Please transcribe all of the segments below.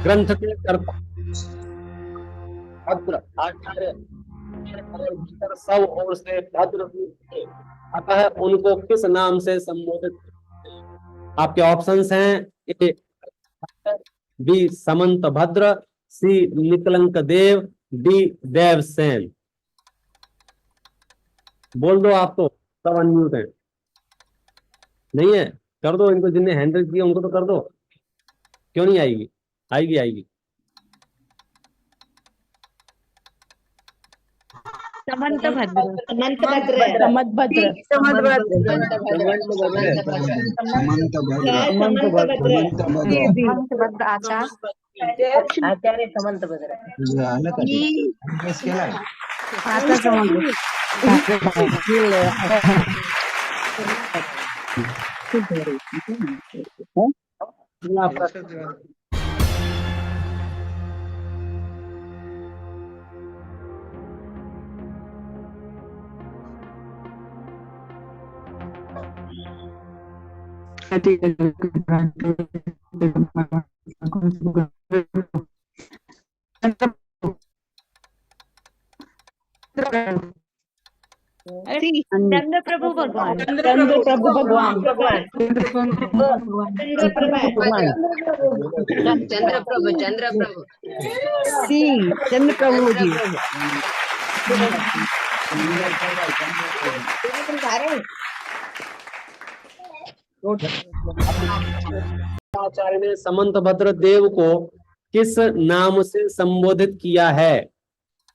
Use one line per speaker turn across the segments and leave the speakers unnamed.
ग्रंथ के कर्ता भद्र, आचार्य और भीतर सब ओर से भद्र रूप थे, अतः उनको किस नाम से संबोधित करते हैं? आपके ऑप्शंस हैं ए बी समंत भद्र, सी निकलंक देव, डी देवसेन। बोल दो, आप तो सब अनम्यूट है। नहीं है? कर दो इनको, जिन्हें हैंडल किया उनको तो कर दो। क्यों नहीं आएगी? आएगी आएगी।
समंत भद्र,
समंत भद्र,
समंत भद्र,
समंत भद्र,
समंत
भद्र आचार्य समंत भद्र।
चंद्र प्रभु भगवान,
चंद्र प्रभु भगवान, चंद्र प्रभु
सी चंद्र प्रभु जी।
आचार्य ने समंत भद्र देव को किस नाम से संबोधित किया है?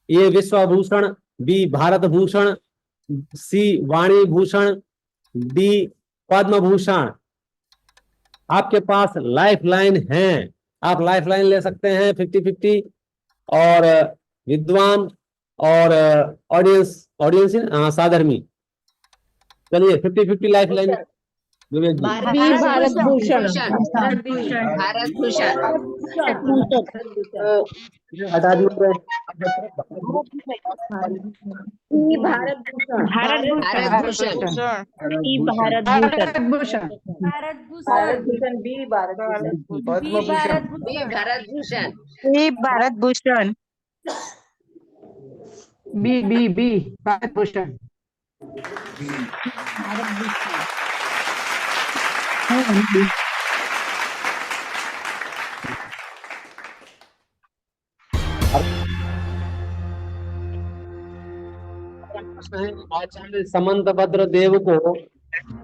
ए विश्वभूषण, बी भारत भूषण, सी वाणी भूषण, डी पद्म भूषण। आपके पास लाइफ लाइन है, आप लाइफ लाइन ले सकते हैं 50-50, और विद्वान और ऑडियंस, ऑडियंस साधर्मी। चलिए 50-50 लाइफ लाइन। विवेक जी,
भारत भूषण,
भारत भूषण,
हटा दीजिए।
Bharat Bhushan,
Bharat Bhushan,
Bharat Bhushan,
Bharat Bhushan, B Bharat Bhushan,
Bharat Bhushan,
B B B Bharat Bhushan.
Acharya Samantabhadra Dev को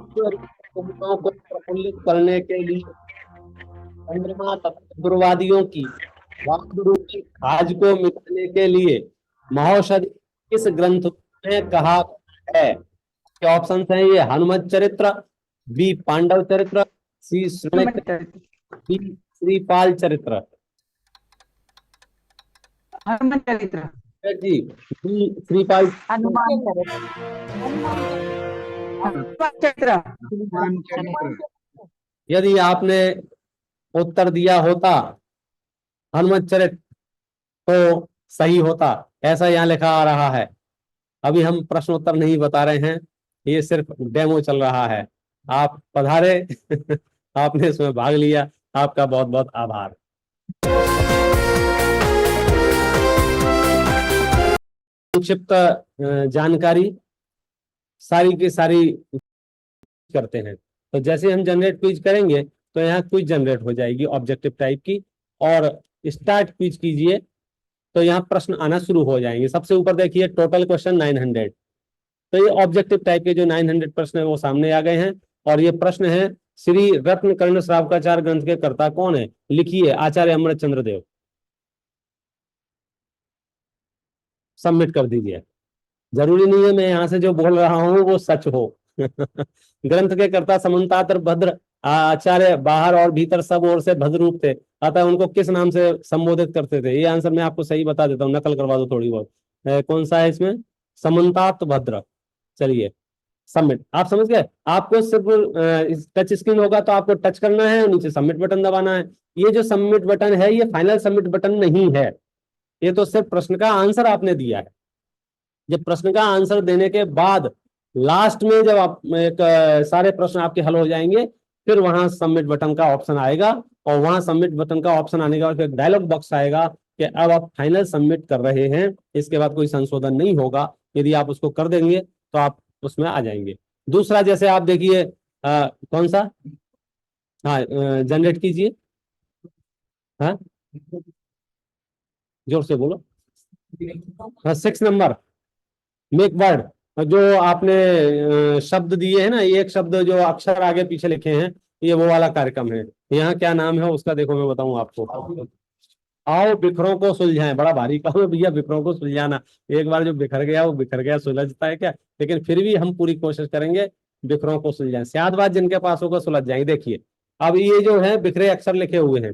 को प्रफुल्लित करने के लिए चंद्रमा तथा गुरुवादियों की वाकरूपी खाज को मिटाने के लिए महौषधि किस ग्रंथ में कहा है? क्या ऑप्शन हैं? ये हनुमत चरित्र, बी पांडव चरित्र, सी डी श्रीपाल चरित्र।
हनुमान चरित्र
जी, डी श्रीपाल।
हनुमान
चरित्र।
यदि आपने उत्तर दिया होता हनुमत चरित्र तो सही होता, ऐसा यहाँ लिखा आ रहा है। अभी हम प्रश्न उत्तर नहीं बता रहे हैं, ये सिर्फ डेमो चल रहा है। आप पधारे आपने इसमें भाग लिया, आपका बहुत बहुत आभार। संक्षिप्त जानकारी सारी की सारी करते हैं। तो जैसे हम जनरेट क्विज करेंगे तो यहाँ क्विज जनरेट हो जाएगी ऑब्जेक्टिव टाइप की, और स्टार्ट क्विज कीजिए तो यहाँ प्रश्न आना शुरू हो जाएंगे। सबसे ऊपर देखिए टोटल क्वेश्चन 900, तो ये ऑब्जेक्टिव टाइप के जो 900 प्रश्न है वो सामने आ गए हैं। और ये प्रश्न है, श्री रत्न कर्ण श्रावकाचार ग्रंथ के कर्ता कौन है? लिखिए आचार्य अमृत चंद्र देव। सबमिट कर दीजिए। जरूरी नहीं है मैं यहाँ से जो बोल रहा हूँ वो सच हो। ग्रंथ के कर्ता समंतात्र भद्र आचार्य बाहर और भीतर सब ओर से भद्र रूप थे, अतः उनको किस नाम से संबोधित करते थे? ये आंसर मैं आपको सही बता देता हूँ, नकल करवा दो थोड़ी बहुत। कौन सा है इसमें? समंतात भद्र। चलिए सबमिट। आप समझ गए? आपको सिर्फ टच स्क्रीन होगा तो आपको टच करना है, नीचे सबमिट बटन दबाना है। ये जो सबमिट बटन है ये फाइनल सबमिट बटन नहीं है, ये तो सिर्फ प्रश्न का आंसर आपने दिया है। जब प्रश्न का आंसर देने के बाद लास्ट में जब आप सारे प्रश्न आपके हल हो जाएंगे, फिर वहां सबमिट बटन का ऑप्शन आएगा और वहां सबमिट बटन का ऑप्शन आने के बाद फिर डायलॉग बॉक्स आएगा कि अब आप फाइनल सबमिट कर रहे हैं, इसके बाद कोई संशोधन नहीं होगा। यदि आप उसको कर देंगे तो आप उसमें आ जाएंगे। दूसरा, जैसे आप देखिए कौन सा, हाँ जनरेट कीजिए, हाँ जोर से बोलो। हाँ 6 नंबर मेक वर्ड, जो आपने शब्द दिए हैं ना, एक शब्द जो अक्षर आगे पीछे लिखे हैं, ये वो वाला कार्यक्रम है। यहाँ क्या नाम है उसका, देखो मैं बताऊं आपको। आओ बिखरों को सुलझाएं, बड़ा भारी काम है भैया बिखरों को सुलझाना। एक बार जो बिखर गया वो बिखर गया, सुलझता है क्या? लेकिन फिर भी हम पूरी कोशिश करेंगे बिखरों को सुलझाएं। शायद बात जिनके पास होगा सुलझ जाएंगे। देखिए अब ये जो है बिखरे अक्षर लिखे हुए हैं,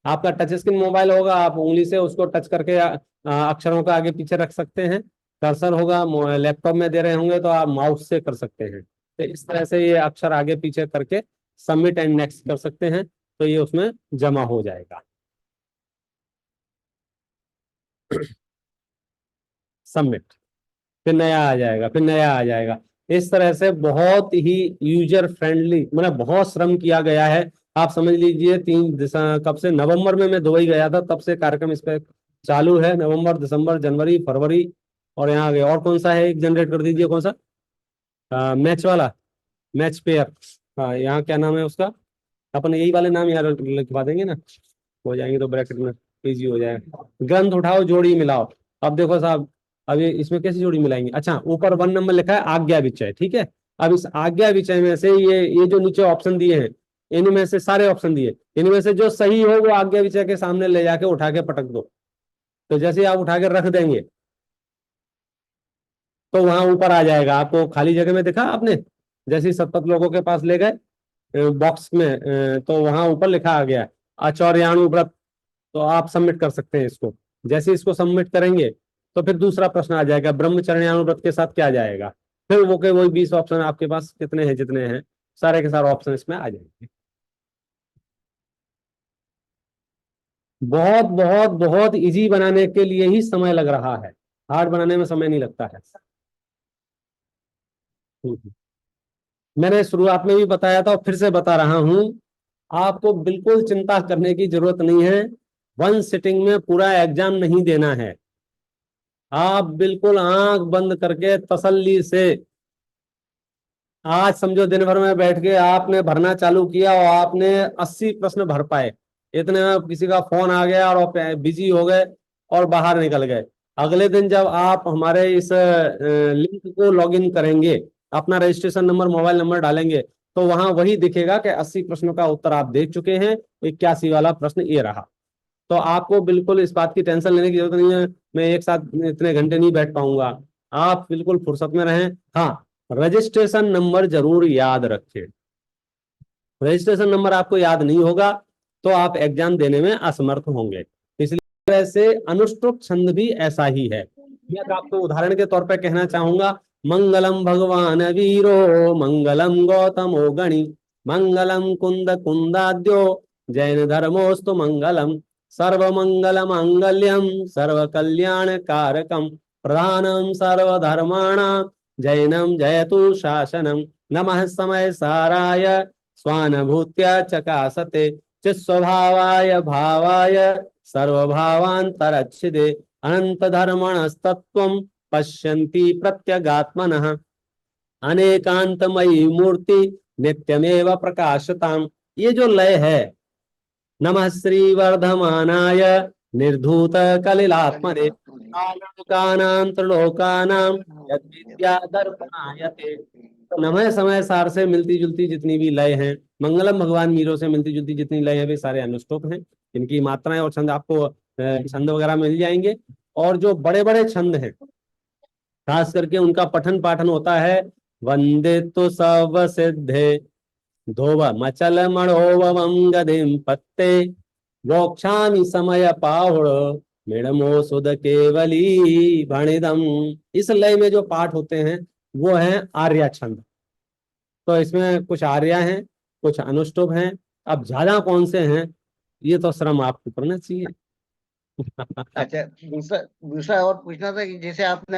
आपका टच स्क्रीन मोबाइल होगा, आप उंगली से उसको टच करके अक्षरों का आगे पीछे रख सकते हैं। कर्सर होगा, लैपटॉप में दे रहे होंगे तो आप माउस से कर सकते हैं। तो इस तरह से ये अक्षर आगे पीछे करके सबमिट एंड नेक्स्ट कर सकते हैं, तो ये उसमें जमा हो जाएगा। सबमिट, फिर नया आ जाएगा, फिर नया आ जाएगा। इस तरह से बहुत ही यूजर फ्रेंडली, मतलब बहुत श्रम किया गया है। आप समझ लीजिए 3 कब से, नवंबर में मैं दुबई गया था, तब से कार्यक्रम इस पे चालू है। नवंबर, दिसंबर, जनवरी, फरवरी, और यहाँ आ गए। और कौन सा है, एक जनरेट कर दीजिए, कौन सा, मैच वाला, मैच पेयर। हाँ यहाँ क्या नाम है उसका, अपन यही वाले नाम यार लिखवा देंगे ना, हो जाएंगे तो ब्रैकेट में इजी हो जाएगा। ग्रंथ उठाओ जोड़ी मिलाओ। अब देखो साहब, अब ये इसमें कैसी जोड़ी मिलाएंगे? अच्छा, ऊपर 1 नंबर लिखा है आज्ञा विचय, ठीक है। अब इस आज्ञा विचय में से ये जो नीचे ऑप्शन दिए हैं, इनमें से सारे ऑप्शन दिए, इनमें से जो सही हो वो आज्ञा विचय के सामने ले जाके उठा के पटक दो। तो जैसे आप उठा के रख देंगे तो वहां ऊपर आ जाएगा। आपको खाली जगह में दिखा आपने, जैसे 70 लोगों के पास ले गए बॉक्स में, तो वहां ऊपर लिखा आ गया आचौर्याणु व्रत। तो आप सबमिट कर सकते हैं इसको। जैसे इसको सबमिट करेंगे तो फिर दूसरा प्रश्न आ जाएगा, ब्रह्मचर्याणु व्रत के साथ क्या जाएगा। फिर वो के वही 20 ऑप्शन आपके पास कितने हैं, जितने हैं सारे के सारे ऑप्शन इसमें आ जाएंगे। बहुत बहुत बहुत इजी बनाने के लिए ही समय लग रहा है, हार्ड बनाने में समय नहीं लगता है। मैंने शुरुआत में भी बताया था और फिर से बता रहा हूं, आपको बिल्कुल चिंता करने की जरूरत नहीं है। 1 सिटिंग में पूरा एग्जाम नहीं देना है। आप बिल्कुल आंख बंद करके तसल्ली से, आज समझो दिन भर में बैठ के आपने भरना चालू किया और आपने 80 प्रश्न भर पाए, इतने में किसी का फोन आ गया और बिजी हो गए और बाहर निकल गए। अगले दिन जब आप हमारे इस लिंक को लॉगिन करेंगे, अपना रजिस्ट्रेशन नंबर, मोबाइल नंबर डालेंगे, तो वहां वही दिखेगा कि 80 प्रश्नों का उत्तर आप देख चुके हैं, 81 वाला प्रश्न ये रहा। तो आपको बिल्कुल इस बात की टेंशन लेने की जरूरत नहीं है मैं एक साथ इतने घंटे नहीं बैठ पाऊंगा। आप बिल्कुल फुर्सत में रहें। हाँ, रजिस्ट्रेशन नंबर जरूर याद रखें। रजिस्ट्रेशन नंबर आपको याद नहीं होगा तो आप एग्जाम देने में असमर्थ होंगे। इसलिए वैसे अनुष्टुप छंद भी ऐसा ही है। मैं आपको उदाहरण के तौर पर कहना चाहूंगा, मंगलम भगवान वीरो मंगलम गौतमो गणि मंगलम कुंद कुंदाद्यो जैन धर्मोस्तु मंगलम सर्वमंगल मांगल्यम सर्व कल्याण कारकम प्रधानम सर्वधर्माणाम जैनम जयतु शासनम नमः समय साराय स्वानुभूत्या चकासते चिस्वभावाय भावाय सर्वभावांतरच्छिदे अनंत धर्मणस्तत्वं पश्यन्ति प्रत्यगात्मनः अनेकांतमयी मूर्ति नित्यमेव प्रकाशताम। ये जो लय है, नमः श्री वर्धमानाय निर्धूत कलिलात्मने लोकानां त्रिलोकानां यद्विद्या दर्पणायते। तो नमः समय सार से मिलती जुलती जितनी भी लय हैं, मंगलम भगवान मीरो से मिलती जुलती जितनी लय है, वे सारे अनुष्टुप हैं। इनकी मात्राएं और छंद आपको छंद वगैरह मिल जाएंगे। और जो बड़े बड़े छंद हैं, खास करके उनका पठन पाठन होता है, वंदे तो सब सिद्धे धोव मचल मणोवम गदिम पत्ते वोक्षामि समय पाहुड़ मेड़मो सुध केवली भणिदम। इस लय में जो पाठ होते हैं वो है आर्या छंद। तो इसमें कुछ आर्या हैं, कुछ अनुष्टुप हैं। अब ज्यादा कौन से हैं ये तो श्रम आपको करना चाहिए।
अच्छा, दूसरा दूसरा और पूछना था कि जैसे आपने